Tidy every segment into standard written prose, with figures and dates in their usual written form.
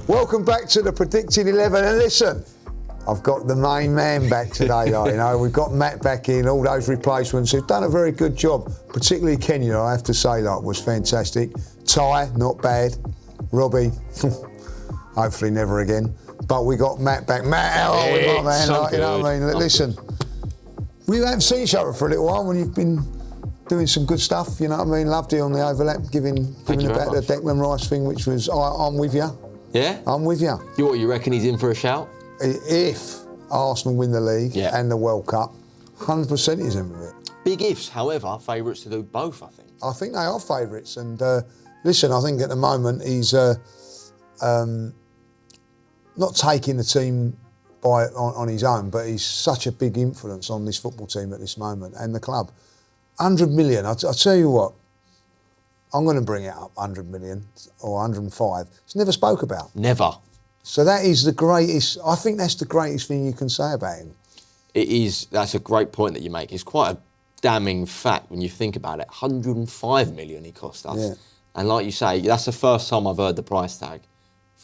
Welcome back to the Predicted 11. And listen, I've got the main man back today, like, you know. We've got Matt back in, all those replacements who've done a very good job. Particularly Kenya, I have to say, like, was fantastic. Ty, not bad. Robbie, hopefully never again. But we got Matt back. Matt, how are we, my man? So like, you know what I mean? Listen, we haven't seen each other for a little while when you've been doing some good stuff, you know what I mean? Loved you on the overlap, giving about the Declan Rice thing, which was, I'm with you. Yeah? I'm with you. You reckon he's in for a shout? If Arsenal win the league and the World Cup, 100% he's in with it. Big ifs, however, favourites to do both, I think. I think they are favourites. And listen, I think at the moment he's not taking the team on his own, but he's such a big influence on this football team at this moment and the club. 100 million, I'll tell you what, I'm going to bring it up, 100 million or 105. It's never spoke about. Never. So that is the greatest, I think that's the greatest thing you can say about him. It is, that's a great point that you make. It's quite a damning fact when you think about it. 105 million he cost us. Yeah. And like you say, that's the first time I've heard the price tag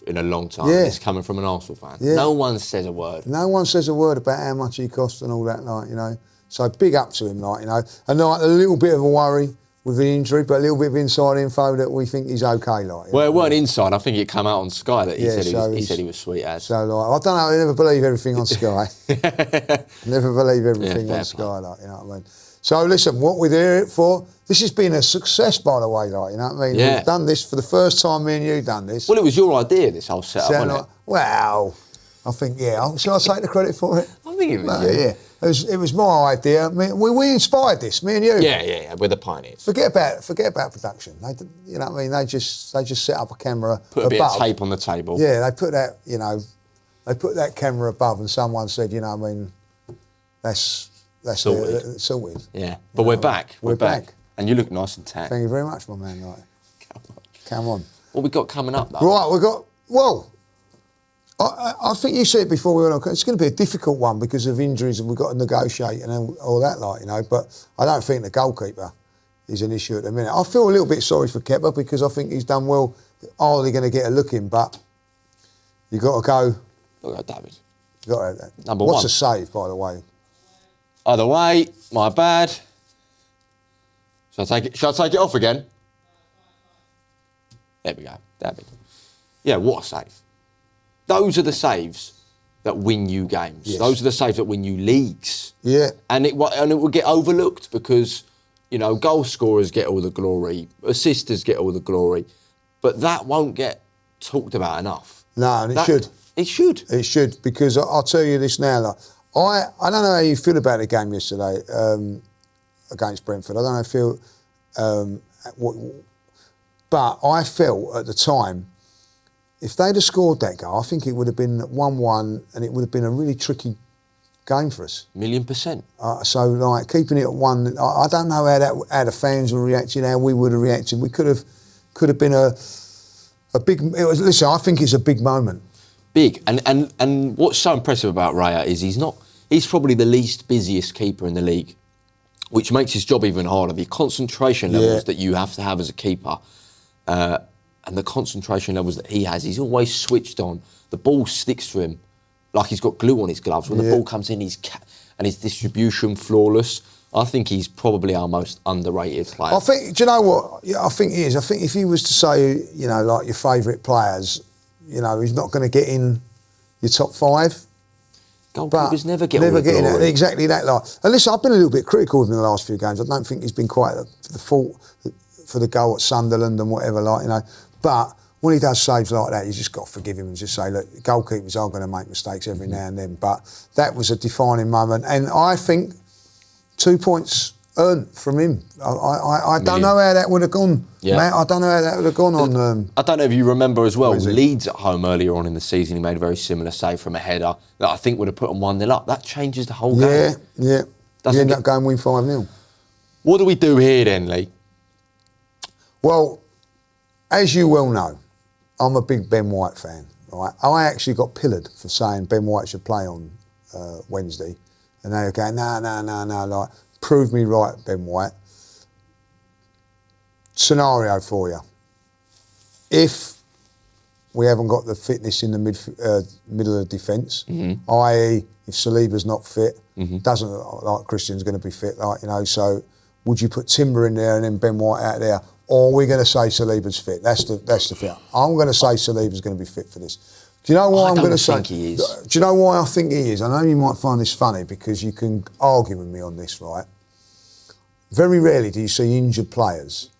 in a long time. Yeah. It's coming from an Arsenal fan. Yeah. No one says a word. No one says a word about how much he cost and all that, like, you know. So big up to him, like, you know. And like a little bit of a worry with the injury, but a little bit of inside info that we think he's okay, like. Well, it weren't inside. I think it came out on Sky that he he said he was sweet as. So, like, I don't know, I never believe everything on Sky. Never believe everything on Sky, like, you know what I mean. So listen, what we're there for, this has been a success, by the way, like, you know what I mean? Yeah. We've done this for the first time, me and you done this. Well, it was your idea, this whole setup, wasn't it? Well, I think, yeah. Shall I take the credit for it? I think it was you. Yeah. It was my idea. I mean, we inspired this, me and you. Yeah, we're the pioneers. Forget about production. You know what I mean? They just set up a camera Put a above. bit of tape on the table. Yeah, they put that camera above, and someone said, you know what I mean, that's sorted. Yeah, but we're back. We're back. And you look nice and tan. Thank you very much, my man. Like, come on. What we got coming up, though? Right, we got, well, I think you said it before we went on, it's going to be a difficult one because of injuries and we've got to negotiate and all that, like, you know, but I don't think the goalkeeper is an issue at the minute. I feel a little bit sorry for Kepa because I think he's done well. Hardly going to get a look in, but you've got to go. Look at David. You've got to have that. Number one. What's a save, by the way? Either way, my bad. Shall I take it off again? There we go, David. Yeah, what a save. Those are the saves that win you games. Yes. Those are the saves that win you leagues. Yeah. And it will get overlooked because, you know, goal scorers get all the glory, assisters get all the glory, but that won't get talked about enough. No, and it should. It should. It should, because I'll tell you this now. Like, I don't know how you feel about the game yesterday against Brentford. I don't know how you feel, but I felt at the time, if they'd have scored that goal, I think it would have been 1-1 and it would have been a really tricky game for us. 1,000,000%. So, like, keeping it at 1, I don't know how the fans were reacting, how we would have reacted. We could have been a big... Listen, I think it's a big moment. Big. And what's so impressive about Raya is he's probably the least busiest keeper in the league, which makes his job even harder. The concentration levels that you have to have as a keeper, and the concentration levels that he has, he's always switched on. The ball sticks to him like he's got glue on his gloves. When the ball comes in, and his distribution flawless. I think he's probably our most underrated player. I think, do you know what? Yeah, I think he is. I think if he was to say, you know, like your favourite players, you know, he's not going to get in your top 5. Goalkeepers never get in it. Exactly that. Like, and listen, I've been a little bit critical of him in the last few games. I don't think he's been quite the fault for the goal at Sunderland and whatever, like, you know. But when he does saves like that, you just got to forgive him and just say, look, goalkeepers are going to make mistakes every now and then. But that was a defining moment. And I think 2 points earned from him. I don't know how that would have gone, Matt. I don't know how that would have gone on... I don't know if you remember as well, Leeds at home earlier on in the season, he made a very similar save from a header that I think would have put them 1-0 up. That changes the whole game. Yeah. You end up going win 5-0. What do we do here then, Lee? Well, as you well know, I'm a big Ben White fan. Right? I actually got pillared for saying Ben White should play on Wednesday. And they were going, no, like, prove me right, Ben White. Scenario for you. If we haven't got the fitness in the middle of the defence, i.e. if Saliba's not fit, doesn't look like Christian's going to be fit, like, you know, so would you put Timber in there and then Ben White out there, or are we going to say Saliba's fit? That's the fit. I'm going to say Saliba's going to be fit for this. Do you know why I'm going to say? I don't think he is. Do you know why I think he is? I know you might find this funny because you can argue with me on this, right? Very rarely do you see injured players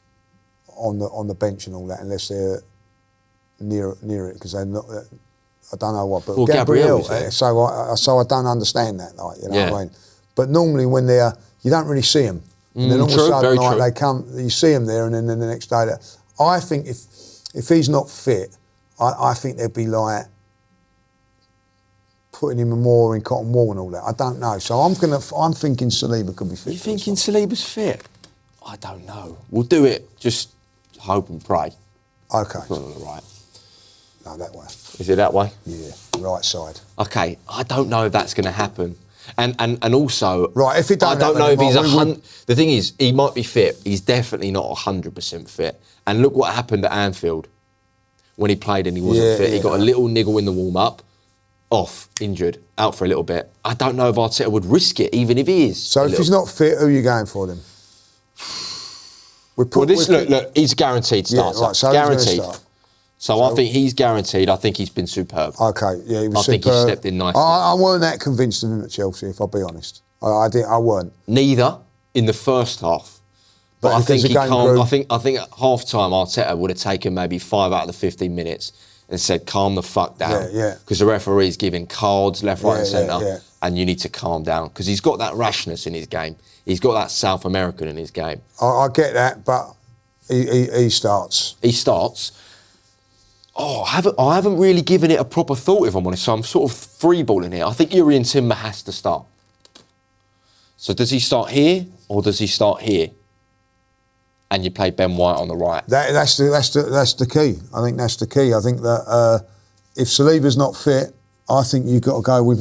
on the bench and all that, unless they're near it, because they're not. I don't know what, but well, Gabriel. Gabriel So I don't understand that, like, you know what I mean. But normally when they're, you don't really see them, and then all of a sudden, like, they come, you see them there, and then the next day. I think if he's not fit, I think they'd be like putting him more in cotton wool and all that. I don't know. So I'm thinking Saliba could be fit. You thinking Saliba's fit? I don't know. We'll do it. Just hope and pray. Okay. It's not on the right. No, that way. Is it that way? Yeah, right side. Okay. I don't know if that's going to happen. And also, right, if it don't I don't happen, know if he's would... The thing is, he might be fit. He's definitely not 100% fit. And look what happened at Anfield when he played and he wasn't fit. He got a little niggle in the warm-up, off, injured, out for a little bit. I don't know if Arteta would risk it, even if he is. So if he's not fit, who are you going for then? Look, he's guaranteed starter. Yeah, right, so guaranteed. So I think he's guaranteed. I think he's been superb. Okay, yeah, he was superb. I think he stepped in nicely. I weren't that convinced of him at Chelsea, if I'll be honest. I weren't. Neither in the first half. But I think he calmed. I think at half time Arteta would have taken maybe 5 out of the 15 minutes and said, calm the fuck down. Yeah. Because the referee's giving cards left, right and centre. Yeah. And you need to calm down. Because he's got that rashness in his game. He's got that South American in his game. I get that, but he starts. He starts. Oh, I haven't really given it a proper thought, if I'm honest. So I'm sort of freeballing here. I think Urian Timber has to start. So does he start here or does he start here? And you play Ben White on the right. That's the key. I think that's the key. I think that if Saliba's not fit, I think you've got to go with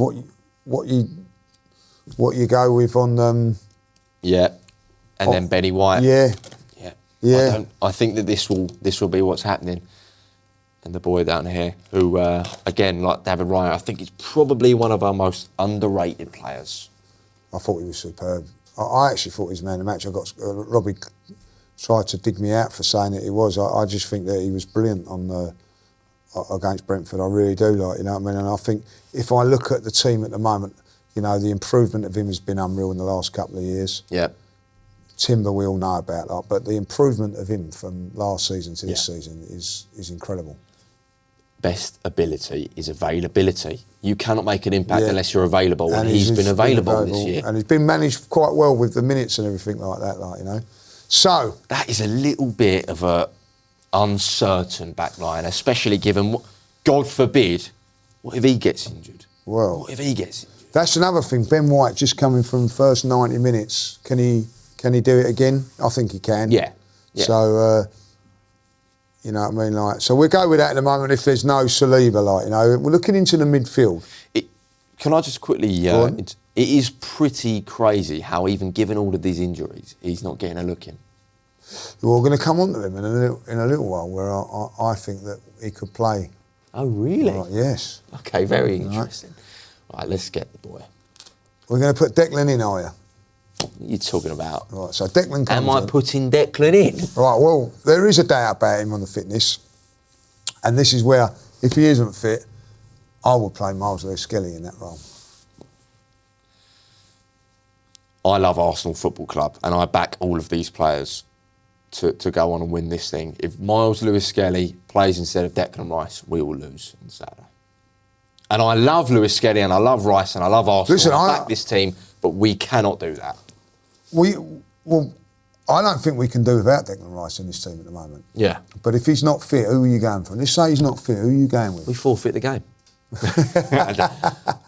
what you go with on. Yeah, and then Benny White. Yeah. I think that this will be what's happening. And the boy down here, who again, like David Raya, I think is probably one of our most underrated players. I thought he was superb. I actually thought he was man of the match. I got Robbie tried to dig me out for saying that he was. I just think that he was brilliant on against Brentford. I really do, like, you know what I mean. And I think if I look at the team at the moment, you know, the improvement of him has been unreal in the last couple of years. Yeah. Timber we all know about, like, but the improvement of him from last season to this season is incredible. Best ability is availability. You cannot make an impact unless you're available, and he's been available this year. And he's been managed quite well with the minutes and everything like that, like, you know. So that is a little bit of a uncertain backline, especially given, God forbid, what if he gets injured? Well, what if he gets injured? That's another thing. Ben White just coming from the first 90 minutes. Can he do it again? I think he can. Yeah. So, you know what I mean? Like, so we'll go with that at the moment if there's no Saliba, like, you know. We're looking into the midfield. Can I just quickly... it is pretty crazy how even given all of these injuries, he's not getting a look in. We're going to come on to him in a little while where I think that he could play. Oh, really? Right, yes. Okay, very interesting. Right, let's get the boy. We're going to put Declan in, are you? What are you talking about? Right, so Declan comes Am I in. putting Declan in? Right, well, there is a doubt about him on the fitness. And this is where, if he isn't fit, I would play Miles Lewis-Skelly in that role. I love Arsenal Football Club and I back all of these players to go on and win this thing. If Miles Lewis-Skelly plays instead of Declan Rice, we will lose on Saturday. And I love Lewis-Skelly and I love Rice and I love Arsenal. Listen, I back this team, but we cannot do that. Well, I don't think we can do without Declan Rice in this team at the moment. Yeah. But if he's not fit, who are you going for? Let's say he's not fit, who are you going with? We forfeit the game.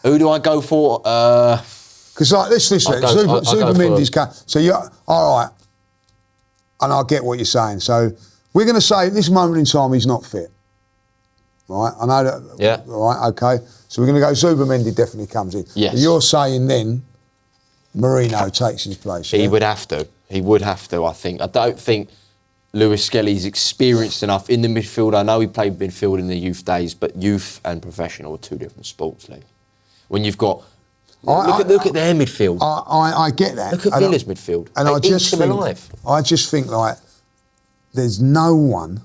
Who do I go for? Because like this, Zubimendi's come. So you're all right, and I get what you're saying. So we're going to say at this moment in time he's not fit, right? I know that. Yeah. Right. Okay. So we're going to go. Zubimendi definitely comes in. Yes. But you're saying then Merino takes his place. He yeah? would have to. He would have to. I think. I don't think Lewis Skelly's experienced enough in the midfield. I know he played midfield in the youth days, but youth and professional are two different sports, Lee. When you've got... Look at their midfield. I get that. Look at Villa's midfield. And I just think, like, there's no one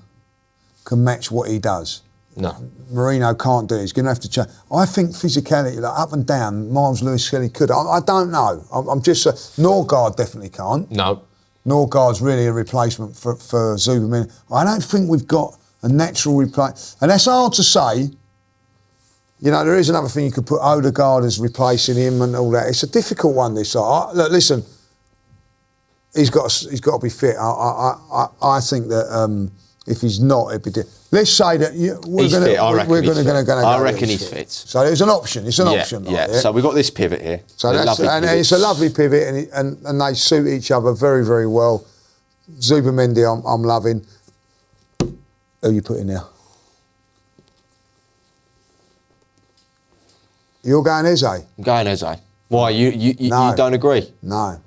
can match what he does. No. Merino can't do it. He's going to have to change. I think physicality, like up and down, Miles Lewis Skelly could. I don't know. I'm just... Norgard definitely can't. No. Norgard's really a replacement for Zuberman. I don't think we've got a natural replacement. And that's hard to say. You know, there is another thing you could put Odegaard as replacing him and all that. It's a difficult one, this. Look, listen, he's got to be fit. I think that if he's not, it'd be let's say that we're going to go. I reckon he's fit. So there's an option. It's an option. Yeah. So we've got this pivot here. So it's a lovely pivot, and they suit each other very, very well. Zubermendi, I'm loving. Who you put in there? You're going Eze? I'm going Eze. Why? You don't agree? No.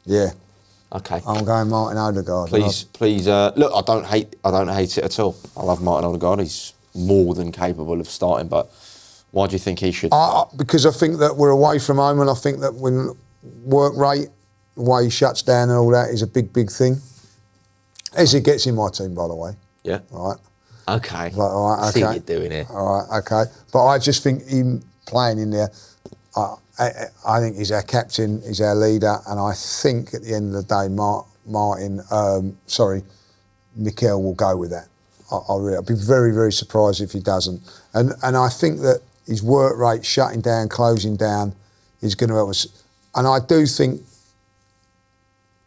Yeah. Okay. I'm going Martin Odegaard. Please. Look, I don't hate it at all. I love Martin Odegaard. He's more than capable of starting. But why do you think he should? Because I think that we're away from home, and I think that when work rate, the way he shuts down and all that is a big, big thing. Eze gets in my team, by the way. Yeah. Right. Okay. Like, all right. Okay. I see what you're doing here. All right. Okay. But I just think him playing in there. I think he's our captain, he's our leader, and I think at the end of the day, Mikel will go with that. I'd be very, very surprised if he doesn't. And I think that his work rate, shutting down, closing down, is going to help us. And I do think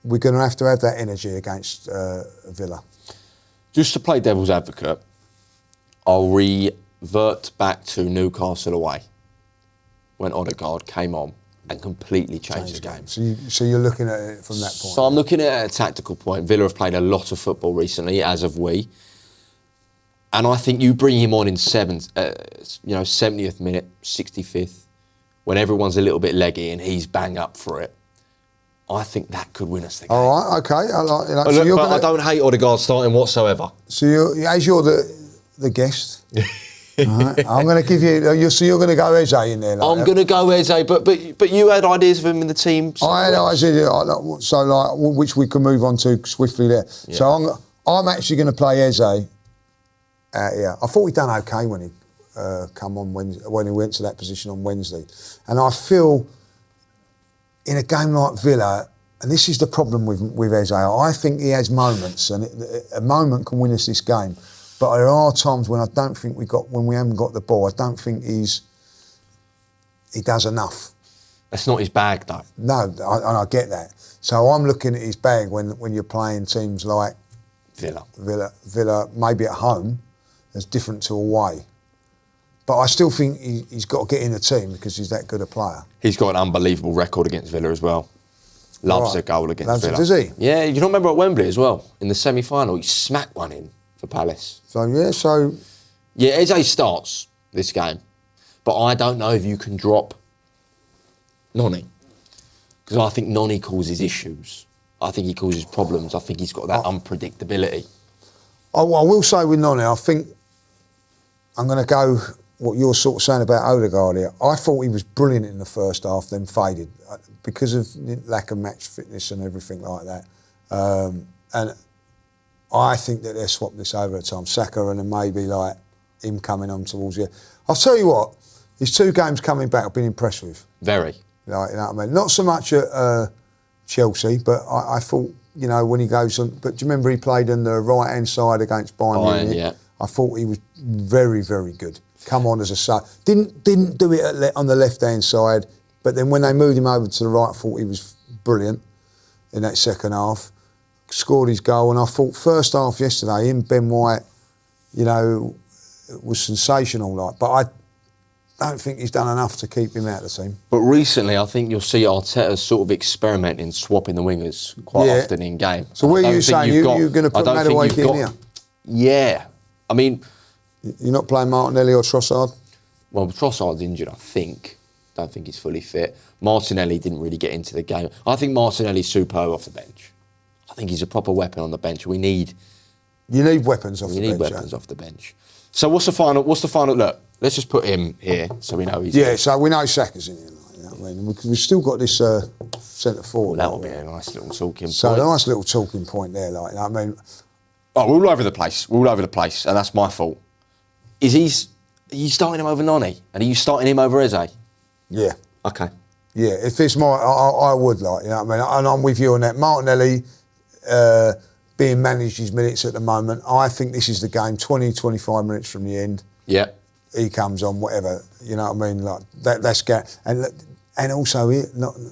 we're going to have that energy against Villa. Just to play devil's advocate, I'll revert back to Newcastle away, when Odegaard came on and completely changed the game. So you're looking at it from that point? So I'm looking at it at a tactical point. Villa have played a lot of football recently, as have we. And I think you bring him on in 70th minute, 65th, when everyone's a little bit leggy and he's bang up for it. I think that could win us the game. All right, okay. I don't hate Odegaard starting whatsoever. So as you're the guest... Right. I'm going to give you. So you're going to go Eze in there. I'm going to go Eze, but you had ideas of him in the team. So I had ideas, which we can move on to swiftly there. Yeah. So I'm actually going to play Eze out here. I thought he'd done okay when he come on when he went to that position on Wednesday, and I feel in a game like Villa, and this is the problem with Eze. I think he has moments, and a moment can win us this game. But there are times when I don't think when we haven't got the ball, I don't think he does enough. That's not his bag, though. No, and I get that. So I'm looking at his bag when you're playing teams like Villa, maybe at home, that's different to away. But I still think he's got to get in the team because he's that good a player. He's got an unbelievable record against Villa as well. Loves a goal against Villa. Does he? Yeah, you don't remember at Wembley as well, in the semi-final, he smacked one in for Palace. Yeah, Eze starts this game, but I don't know if you can drop Noni, because I think Noni causes issues. I think he causes problems. I think he's got that unpredictability. I will say with Noni, I think I'm going to go what you're sort of saying about Odegaard here. I thought he was brilliant in the first half, then faded because of lack of match fitness and everything like that. And I think that they'll swap this over at time. Saka and then maybe like him coming on towards you. I'll tell you what, his 2 games coming back I've been impressed with. Very. Like, you know what I mean? Not so much at Chelsea, but I thought, you know, when he goes on... But do you remember he played on the right-hand side against Bayern Munich? Yeah. I thought he was very, very good. Come on as a sub. Didn't do it on the left-hand side, but then when they moved him over to the right, I thought he was brilliant in that second half. Scored his goal, and I thought first half yesterday, him, Ben White, you know, was sensational. Like, but I don't think he's done enough to keep him out of the team. But recently, I think you'll see Arteta sort of experimenting, swapping the wingers quite often in game. So where are you saying you're going to put Madueke in here? Yeah, I mean, you're not playing Martinelli or Trossard? Well, Trossard's injured, I think. Don't think he's fully fit. Martinelli didn't really get into the game. I think Martinelli's superb off the bench. I think he's a proper weapon on the bench. You need weapons off the bench. We need weapons off the bench. So what's the final? Look, let's just put him here so we know he's. Yeah, so we know Saka's in here. Like, you know what I mean? We've still got this centre forward. Well, that'll be a nice little talking point. So a nice little talking point there. Like, you know what I mean? Oh, we're all over the place. And that's my fault. Are you starting him over Noni? And are you starting him over Eze? Yeah. Okay. Yeah, if it's I would, like, you know what I mean? And I'm with you on that. Martinelli being managed his minutes at the moment. I think this is the game, 20, 25 minutes from the end. Yeah. He comes on, whatever, you know what I mean? Like, that's... And also,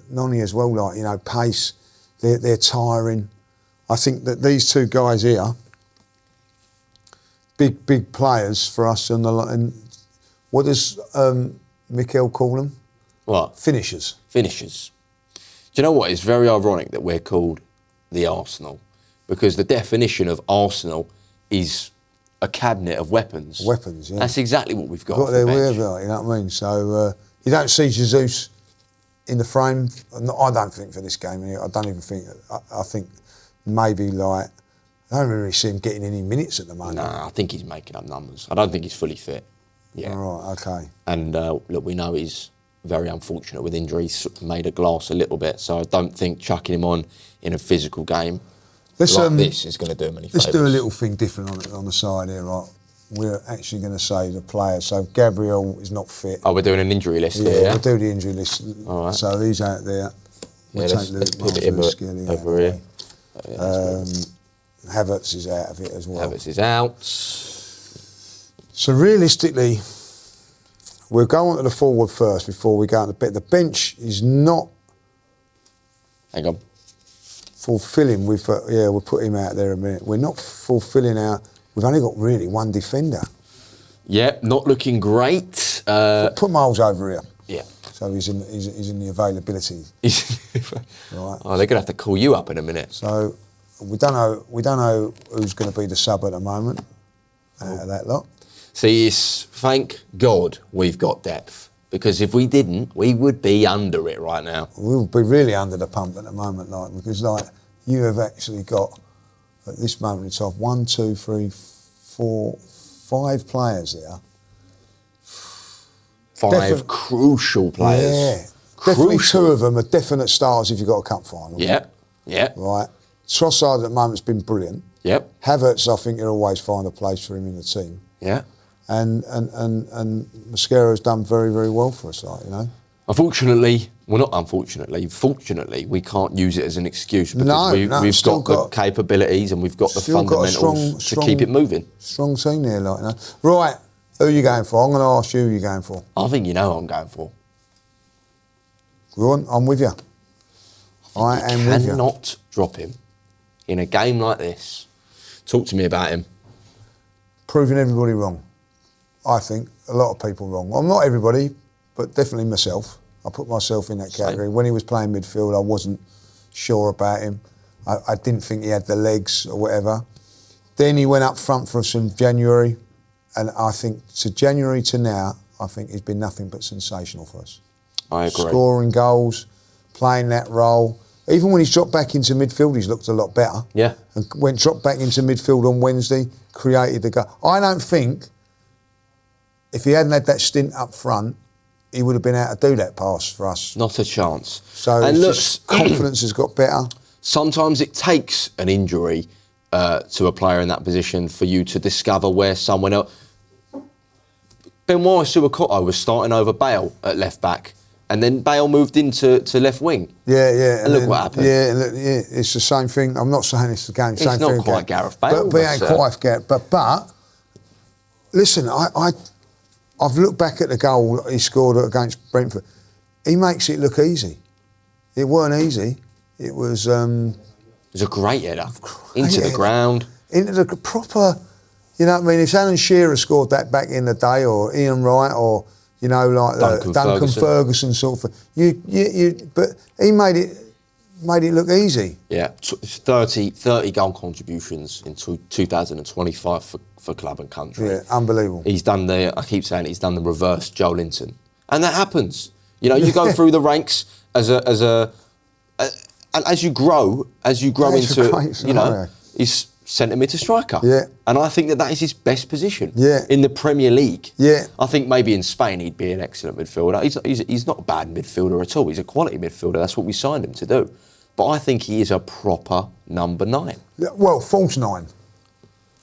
Noni as well, like, you know, pace, they're tiring. I think that these two guys here, big players for us on the line. What does Mikel call them? What? Finishers. Do you know what? It's very ironic that we're called the Arsenal, because the definition of Arsenal is a cabinet of weapons. Weapons, yeah. That's exactly what we've got. Got their wherever, you know what I mean? So you don't see Jesus in the frame. I don't think for this game here. I don't even think. I think maybe like I don't really see him getting any minutes at the moment. No, I think he's making up numbers. I don't think he's fully fit. Yeah. All right. Okay. And look, we know he's very unfortunate with injuries, made of glass a little bit. So I don't think chucking him on in a physical game this is going to do him any favours. Let's do a little thing different on the side here, right? We're actually going to say the players. So Gabriel is not fit. Oh, we're doing an injury list here. Yeah, we'll do the injury list. All right. So he's out there. We'll take let's put him over here. Havertz is out of it as well. Havertz is out. So realistically, we'll go on to the forward first before we go on the bench. The bench is not... Hang on. Fulfilling. We'll put him out there a minute. We're not fulfilling our... We've only got really one defender. Yeah, not looking great. Put Miles over here. Yeah. So he's in the availability. Right. Oh, they're going to have to call you up in a minute. So we don't know who's going to be the sub at the moment out of that lot. See, thank God we've got depth, because if we didn't, we would be under it right now. We'll be really under the pump at the moment, like, because like you have actually got at this moment in time 1, 2, 3, 4, 5 players there. 5 crucial players. Yeah, definitely 2 of them are definite stars if you've got a cup final. Yeah, yeah. Right. Trossard at the moment's been brilliant. Yep. Havertz, I think you'll always find a place for him in the team. Yeah. And Mascaro's done very, very well for us, like, you know. Fortunately, we can't use it as an excuse, because we've got the capabilities and we've got the fundamentals to keep it moving. Strong team there, like, you know. Right, who are you going for? I'm going to ask you who you're going for. I think you know who I'm going for. Go on, I'm with you. I am with you. Cannot drop him in a game like this. Talk to me about him. Proving everybody wrong. I think a lot of people wrong. Well, not everybody, but definitely myself. I put myself in that category. When he was playing midfield, I wasn't sure about him. I didn't think he had the legs or whatever. Then he went up front for us in January, and I think to January to now, I think he's been nothing but sensational for us. I agree. Scoring goals, playing that role. Even when he's dropped back into midfield, he's looked a lot better. Yeah. And when dropped back into midfield on Wednesday, created the goal. I don't think, if he hadn't had that stint up front, he would have been able to do that pass for us. Not a chance. So and look, just confidence has got better. Sometimes it takes an injury to a player in that position for you to discover where someone else... Benoit Suakoto was starting over Bale at left back, and then Bale moved into left wing. Yeah. And look what happened. Yeah, it's the same thing. I'm not saying it's the game. It's not quite Gareth Bale. But it ain't quite Gareth. But listen, I've looked back at the goal he scored against Brentford. He makes it look easy. It weren't easy. It was... it was a great header. Into the ground. Into the proper... You know what I mean? If Alan Shearer scored that back in the day, or Ian Wright, or, you know, like Duncan Ferguson sort of... But he made it look easy. Yeah, 30 goal contributions in 2025 for club and country. Yeah, unbelievable. He's done I keep saying he's done the reverse Joe Linton. And that happens. You know, you go through the ranks as a And as you grow into, great you know, scenario. he's centre mid to striker. Yeah. And I think that is his best position. Yeah. In the Premier League. Yeah. I think maybe in Spain he'd be an excellent midfielder. He's not a bad midfielder at all. He's a quality midfielder. That's what we signed him to do. But I think he is a proper number 9. Well, false 9.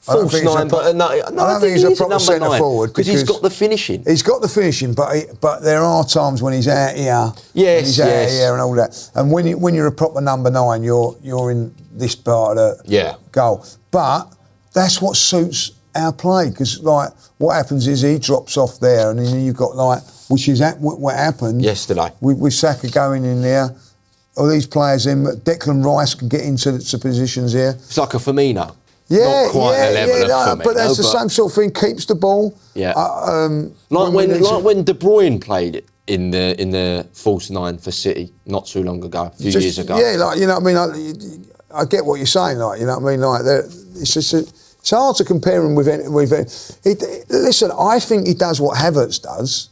False 9, but no, I don't think he's a he is proper number centre 9, forward because he's got the finishing. He's got the finishing, but there are times when he's out here. Yes, he's out yes. here and all that. And when you're a proper number 9, you're in this part of the goal. But that's what suits our play, because like what happens is he drops off there, and then you've got like, which is what happened yesterday with Saka going in there. All these players in, Declan Rice can get into positions here. It's like a Firmino. Yeah, not quite the level of Firmino, but that's the same sort of thing. Keeps the ball. Yeah. Like when De Bruyne played in the false 9 for City not too long ago, a few years ago. Yeah, like, you know what I mean. I get what you're saying. Like, you know what I mean. Like, it's just it's hard to compare him with. Listen, I think he does what Havertz does,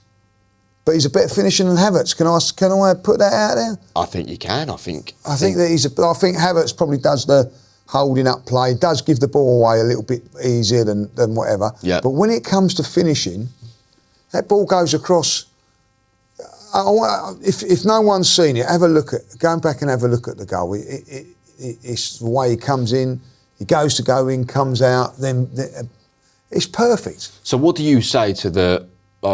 but he's a better finisher than Havertz. Can I put that out there? I think you can. I think that I think Havertz probably does the holding up play, does give the ball away a little bit easier than whatever. Yeah. But when it comes to finishing, that ball goes across. If no one's seen it, go back and have a look at the goal. It's the way he comes in, he goes to go in, comes out, then it's perfect. So what do you say to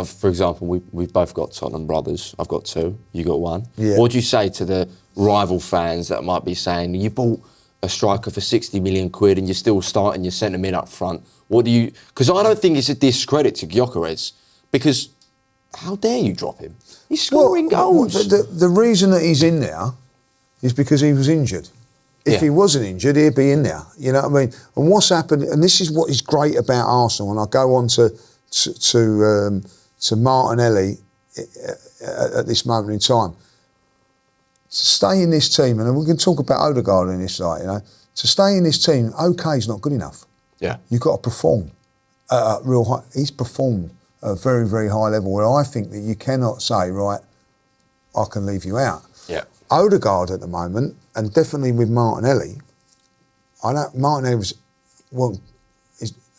for example, we've both got Tottenham brothers. I've got 2, you got 1. Yeah. What do you say to the rival fans that might be saying, you bought a striker for 60 million quid and you're still starting your centre mid up front? Because I don't think it's a discredit to Gyökeres, because how dare you drop him? He's scoring goals. The reason that he's in there is because he was injured. If he wasn't injured, he'd be in there. You know what I mean? And what's happened, and this is what is great about Arsenal, and I go on to Martinelli at this moment in time. To stay in this team, and we can talk about Odegaard in this, like, you know, to stay in this team, okay is not good enough. Yeah. You've got to perform at real high. He's performed at a very, very high level, where I think that you cannot say, right, I can leave you out. Yeah. Odegaard at the moment, and definitely with Martinelli, Martinelli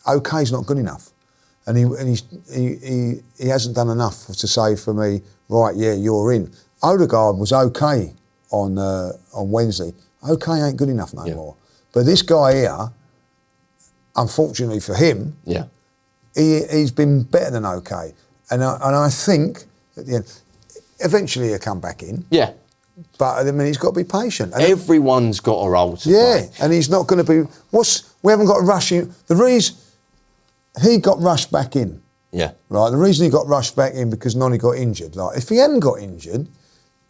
okay is not good enough. And he hasn't done enough to say for me, right, yeah, you're in. Odegaard was okay on Wednesday. Okay ain't good enough no more. But this guy here, unfortunately for him, he's been better than okay. And I think at the end, eventually he'll come back in. Yeah. But I mean, he's got to be patient. And everyone's got a role to play. And he's not going to be. We haven't got to rush him. The reason he got rushed back in. Yeah. Right. The reason he got rushed back in because Noni got injured. Like, if he hadn't got injured,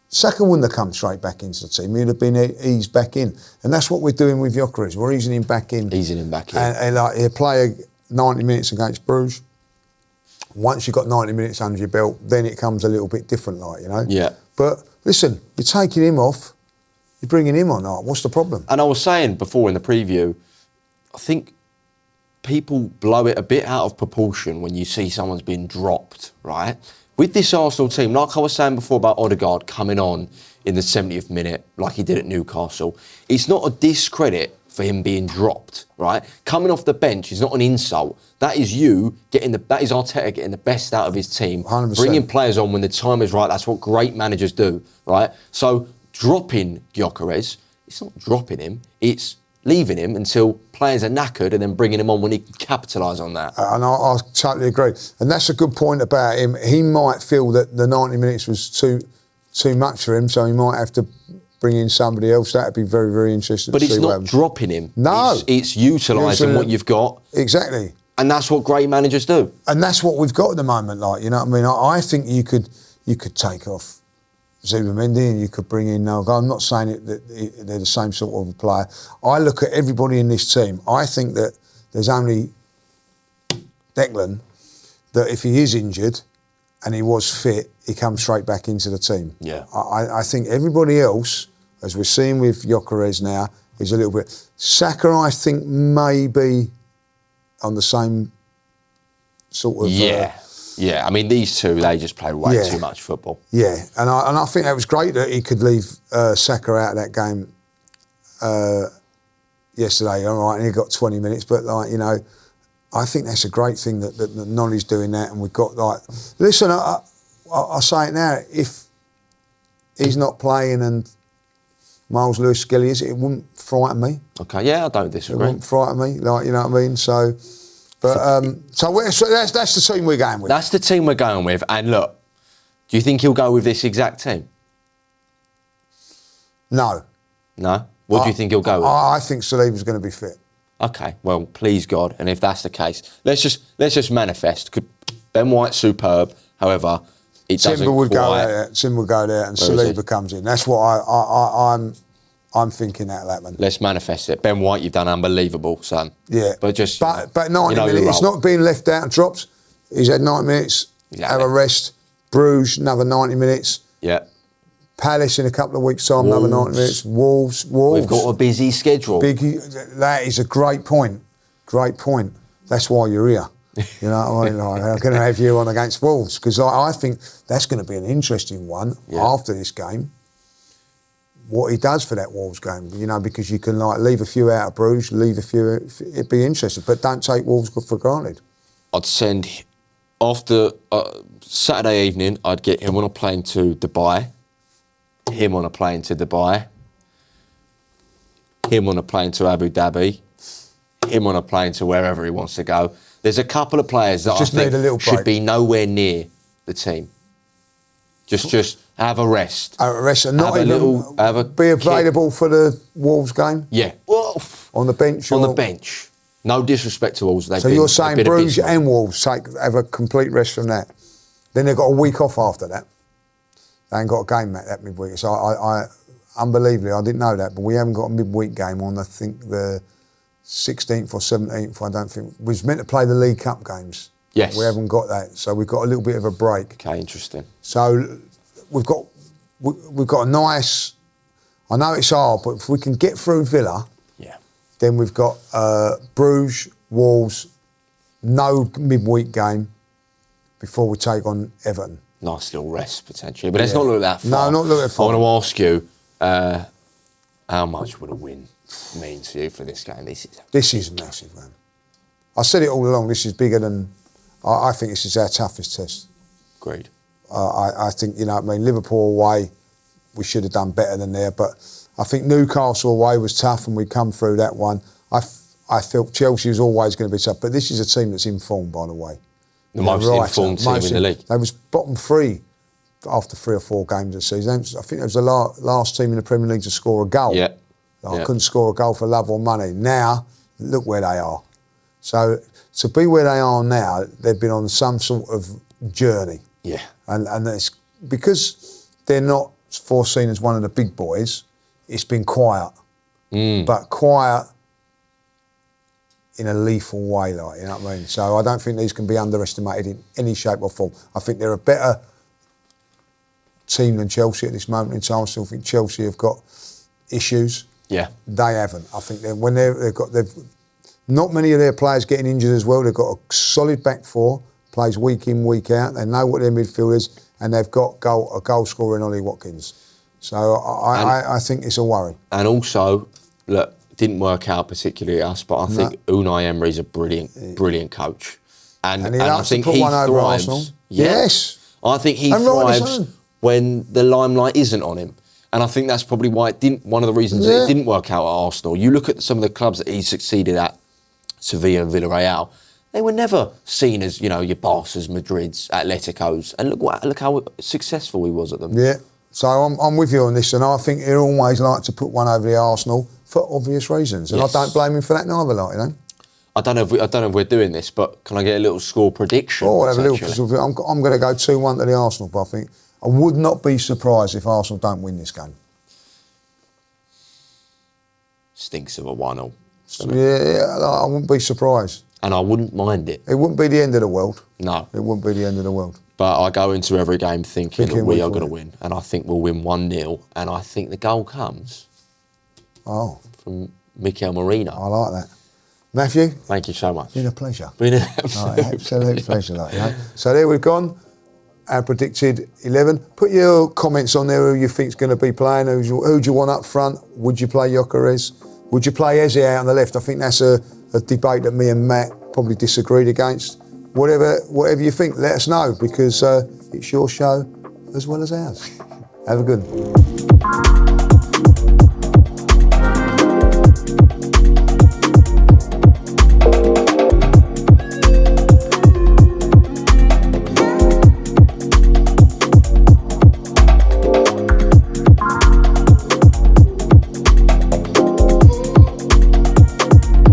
Saka wouldn't have come straight back into the team. He'd have been eased back in. And that's what we're doing with Gyökeres. We're easing him back in. And like, he'll play 90 minutes against Bruges. Once you've got 90 minutes under your belt, then it comes a little bit different, like, you know. Yeah. But listen, you're taking him off, you're bringing him on. Like, what's the problem? And I was saying before in the preview, I think people blow it a bit out of proportion when you see someone's been dropped, right? With this Arsenal team, like I was saying before about Odegaard coming on in the 70th minute, like he did at Newcastle, it's not a discredit for him being dropped, right? Coming off the bench is not an insult. That is that is Arteta getting the best out of his team, 100%. Bringing players on when the time is right. That's what great managers do, right? So dropping Gyökeres, it's not dropping him, it's leaving him until players are knackered and then bringing him on when he can capitalise on that. And I totally agree. And that's a good point about him. He might feel that the 90 minutes was too much for him, so he might have to bring in somebody else. That'd be very, very interesting. But it's not dropping him. No. It's utilising what you've got. Exactly. And that's what great managers do. And that's what we've got at the moment, like, you know what I mean? I think you could take off Zubimendi and you could bring in Nalga. I'm not saying that they're the same sort of player. I look at everybody in this team. I think that there's only Declan, that if he is injured and he was fit, he comes straight back into the team. Yeah. I think everybody else, as we're seeing with Gyökeres now, is a little bit. Saka, I think, may be on the same sort of. Yeah, I mean, these two, they just play way too much football. Yeah, and I think that was great that he could leave Saka out of that game yesterday, all right, and he got 20 minutes, but like, you know, I think that's a great thing that Nolly's doing that, and we've got like, listen, I say it now, if he's not playing and Miles Lewis-Skelly is, it wouldn't frighten me. Okay, yeah, I don't It disagree. wouldn't frighten me, like, you know what I mean? So, but so that's the team we're going with. That's the team we're going with. And look, do you think he'll go with this exact team? No. No? What do you think he'll go with? I think Saliba's going to be fit. Okay, well, please God, and if that's the case, let's just manifest. Ben White's superb, however, it doesn't Timber would quite... go there. Timber would go there, and Where is he? Saliba comes in. That's what I'm thinking out of that, man. Let's manifest it. Ben White, you've done unbelievable, son. Yeah, but just but 90 you know minutes. your It's role. not being left out and dropped. He's had 90 minutes. Exactly. Have a rest. Bruges, another 90 minutes. Yeah. Palace in a couple of weeks' time, another 90 minutes. Wolves. We've got a busy schedule. That is a great point. Great point. That's why you're here. You know what I mean? Like, I'm going to have you on against Wolves, because I think that's going to be an interesting one after this game. What he does for that Wolves game, you know, because you can like leave a few out of Bruges, leave a few. It'd be interesting, but don't take Wolves for granted. I'd send after Saturday evening. I'd get him on a plane to Dubai. Him on a plane to Dubai. Him on a plane to Abu Dhabi. Him on a plane to wherever he wants to go. There's a couple of players that Just I think need a little should break. be nowhere near the team. Just have a rest. Rest and not Have a even little- have a be available for the Wolves game Yeah. Well, on the bench. on or- the bench. No disrespect to Wolves. So you're saying Bruges and Wolves have a complete rest from that. Then they've got a week off after that. They ain't got a game that midweek. So I unbelievably, I didn't know that, but we haven't got a midweek game on, I think, the 16th or 17th, I don't think. We was meant to play the League Cup games. Yes. We haven't got that. So we've got a little bit of a break. Okay, interesting. So we've got a nice, I know it's hard, but if we can get through Villa, Yeah. then we've got Bruges, Wolves, no midweek game before we take on Everton. Nice little rest potentially, but let's not look that No, far. not look that far. I want to ask you, how much would a win mean to you for this game? This is massive, man. I said it all along, this is bigger than, I think this is our toughest test. Agreed. I think, you know what I mean, Liverpool away, we should have done better than there, but I think Newcastle away was tough and we come through that one. I felt Chelsea was always going to be tough, but this is a team that's informed, by the way. The most informed team in the league. They was bottom three after 3 or 4 games of the season. I think it was the last team in the Premier League to score a goal. Yeah. I Yeah. couldn't score a goal for love or money. Now, look where they are. So to be where they are now, they've been on some sort of journey. Yeah. And it's because they're not foreseen as one of the big boys, it's been quiet. But quiet in a lethal way, like, you know what I mean? So I don't think these can be underestimated in any shape or form. I think they're a better team than Chelsea at this moment in time. I still think Chelsea have got issues. Yeah. They haven't. I think they've not many of their players getting injured as well. They've got a solid back four, plays week in, week out. They know what their midfield is, and they've got a goal scorer in Ollie Watkins. So I think it's a worry. And also, look, it didn't work out particularly us, but I think Unai Emery's a brilliant coach. And he I likes to think put he one over thrives. Arsenal. Yeah. Yes. I think he And rightly thrives so. when the limelight isn't on him. And I think that's probably why one of the reasons that it didn't work out at Arsenal. You look at some of the clubs that he succeeded at, Sevilla and Villarreal, they were never seen as, you know, your Barca's, Madrid's, Atleticos. And look how successful he was at them. Yeah. So I'm with you on this, and I think he'd always like to put one over the Arsenal for obvious reasons. And Yes. I don't blame him for that neither, like, you know. I don't know if we're doing this, but can I get a little score prediction? Oh, I'll have a little. potentially? I'm going to go 2-1 to the Arsenal, but I think I would not be surprised if Arsenal don't win this game. Stinks of a 1-0. Yeah, I wouldn't be surprised. And I wouldn't mind it. It wouldn't be the end of the world. No. It wouldn't be the end of the world. But I go into every game thinking that we we are will going to win. And I think we'll win 1-0. And I think the goal comes Oh, from Mikel Merino. I like that. Matthew, Thank you so much. been a pleasure. Been an Right, absolute pleasure, like, you know. So there we've gone. our predicted 11. Put your comments on there who you think's going to be playing, who do you want up front. Would you play Gyökeres? Would you play Eze out on the left? I think that's a debate that me and Matt probably disagreed against. Whatever you think, let us know, because it's your show as well as ours. Have a good one.